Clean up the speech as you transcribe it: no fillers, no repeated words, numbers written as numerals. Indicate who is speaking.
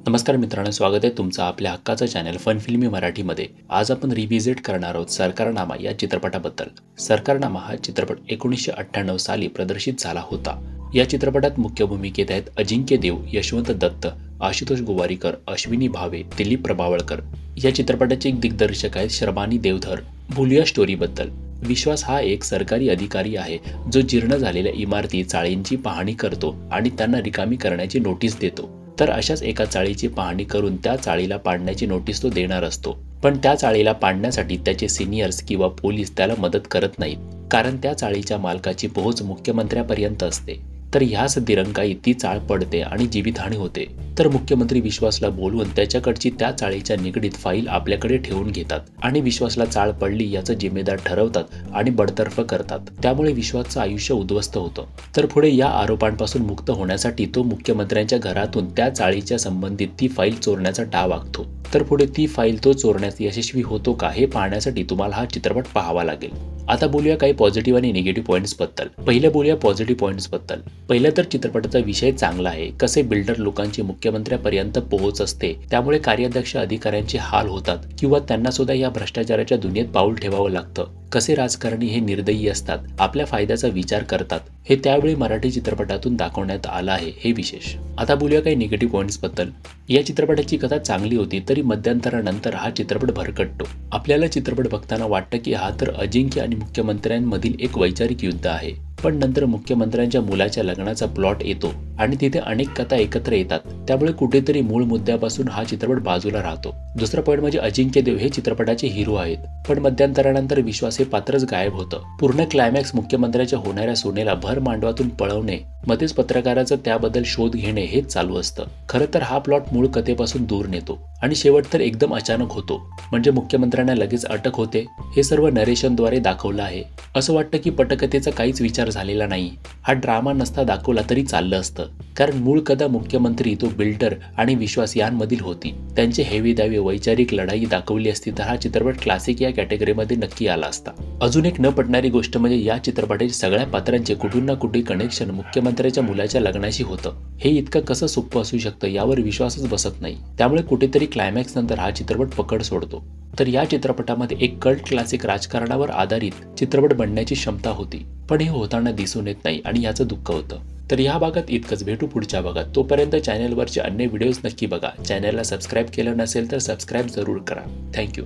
Speaker 1: नमस्कार मित्रांनो, स्वागत आहे तुमचं आपल्या हक्काचं चॅनल फन फिल्मी मराठीमध्ये। आज आपण रिव्हिजिट करणार आहोत सरकारनामा या चित्रपटाबद्दल। सरकारनामा हा चित्रपट 1998 साली प्रदर्शित झाला होता। या चित्रपटात मुख्य भूमिकेत आहेत अजिंक्य देव, यशवंत दत्त, आशुतोष गोवारीकर, अश्विनी भावे, दिलीप प्रभावळकर। या चित्रपटाचे एक दिग्दर्शक आहेत शर्बानी देवधर। बोलूया स्टोरीबद्दल। विश्वास हा एक सरकारी अधिकारी आहे जो जीर्ण झालेल्या इमारती चाळींची पाहणी करतो आणि त्यांना रिकामी करण्याची नोटीस देतो। तर अशाच एका चाळीची पाहणी करून त्या चाळीला पाडण्याची नोटीस तो देणार असतो, पण त्या चाळीला पाडण्यासाठी त्याचे सिनियर्स किंवा पोलीस त्याला मदत करत नाहीत, कारण त्या चाळीच्या मालकाची पोहोच मुख्यमंत्र्यापर्यंत असते। तर ह्याच दिरंगाई ती चाळ पडते आणि जीवितहानी होते। तर मुख्यमंत्री विश्वासला बोलवून त्याच्याकडची त्या चाळीच्या निगडीत फाईल आपल्याकडे ठेवून घेतात आणि विश्वासला चाळ पडली याचं जिम्मेदार ठरवतात आणि बडतर्फ करतात। त्यामुळे विश्वासचं आयुष्य उद्ध्वस्त होतं। तर पुढे या आरोपांपासून मुक्त होण्यासाठी तो मुख्यमंत्र्यांच्या घरातून त्या चाळीच्या संबंधित ती फाईल चोरण्याचा डाव आखतो। तर पुढे ती फाईल तो चोरण्यास यशस्वी होतो का हे पाहण्यासाठी तुम्हाला हा चित्रपट पाहावा लागेल। आता बोलूया काही पॉझिटिव्ह आणि निगेटिव्ह पॉइंट्स बद्दल। पहिले बोलूया पॉझिटिव्ह पॉइंट्स बद्दल। पहिलं तर चित्रपटाचा विषय चांगला आहे। कसे बिल्डर लोकांची मुख्यमंत्र्यापर्यंत पोहोच असते, त्यामुळे कार्यदक्ष अधिकाऱ्यांचे हाल होतात किंवा त्यांना सुद्धा या भ्रष्टाचाराच्या दुनियेत पाऊल ठेवावं लागतं। कसे राजकारणी हे निर्दयी असतात, आपल्या फायद्याचा विचार करतात, हे त्यावेळी मराठी चित्रपटातून दाखवण्यात आलं आहे, हे विशेष। आता बोलूया काही निगेटिव्ह पॉइंट्स बद्दल। या चित्रपटाची कथा चांगली होती तरी मध्यंतरानंतर हा चित्रपट भरकटतो। आपल्याला चित्रपट बघताना वाटतं की हा तर अजिंक्य आणि मुख्यमंत्र्यांमधील एक वैचारिक युद्ध आहे, पण नंतर मुख्यमंत्र्यांच्या मुलाच्या लग्नाचा प्लॉट येतो आणि तिथे अनेक कथा एकत्र येतात, त्यामुळे कुठेतरी मूळ मुद्द्यापासून हा चित्रपट बाजूला राहतो। दुसरा पॉइंट म्हणजे अजिंक्य देव हे चित्रपटाचे हिरो आहेत, पण मध्यंतरानंतर विश्वास हे पात्रच गायब होतं। पूर्ण क्लायमॅक्स मुख्यमंत्र्याच्या होणाऱ्या सुनेला भर मांडवातून पळवणे, मध्येच पत्रकाराचं त्याबद्दल शोध घेणे हेच चालू असतं। खरं तर हा प्लॉट मूळ कथेपासून दूर नेतो आणि शेवट तर एकदम अचानक होतो, म्हणजे मुख्यमंत्र्यांना लगेच अटक होते। हे सर्व नरेशनद्वारे दाखवलं आहे। असं वाटतं की पटकथेचा काहीच विचार झालेला नाही। हा ड्रामा नसता दाखवला तरी चाललं असतं, कारण मूळ कथा मुख्यमंत्री, तो बिल्डर आणि विश्वास यांमधील होती। त्यांचे हेवी दावे वैचारिक लढाई दाखवली असती तर हा चित्रपट क्लासिक या कॅटेगरीमध्ये नक्की आला असता। अजून एक न पटणारी गोष्ट म्हणजे या चित्रपटाच्या सगळ्या पात्रांचे कुठून ना कुठे कनेक्शन मुख्यमंत्र्याच्या मुलाच्या लग्नाशी होतं। हे इतकं कसं सोपं असू शकतं यावर विश्वासच बसत नाही। त्यामुळे कुठेतरी क्लायमॅक्स नंतर हा चित्रपट पकड सोडतो। तर या चित्रपटामध्ये एक कल्ट क्लासिक राजकारणावर आधारित चित्रपट बनण्याची क्षमता होती, पण हे होताना दिसून येत नाही आणि याचं दुःख होतं। तर या भागात इतकंच, भेटू पुढच्या भागात। तोपर्यंत चॅनलवरचे अन्य व्हिडिओज नक्की बघा। चॅनलला सबस्क्राईब केलं नसेल तर सबस्क्राईब जरूर करा। थँक्यू।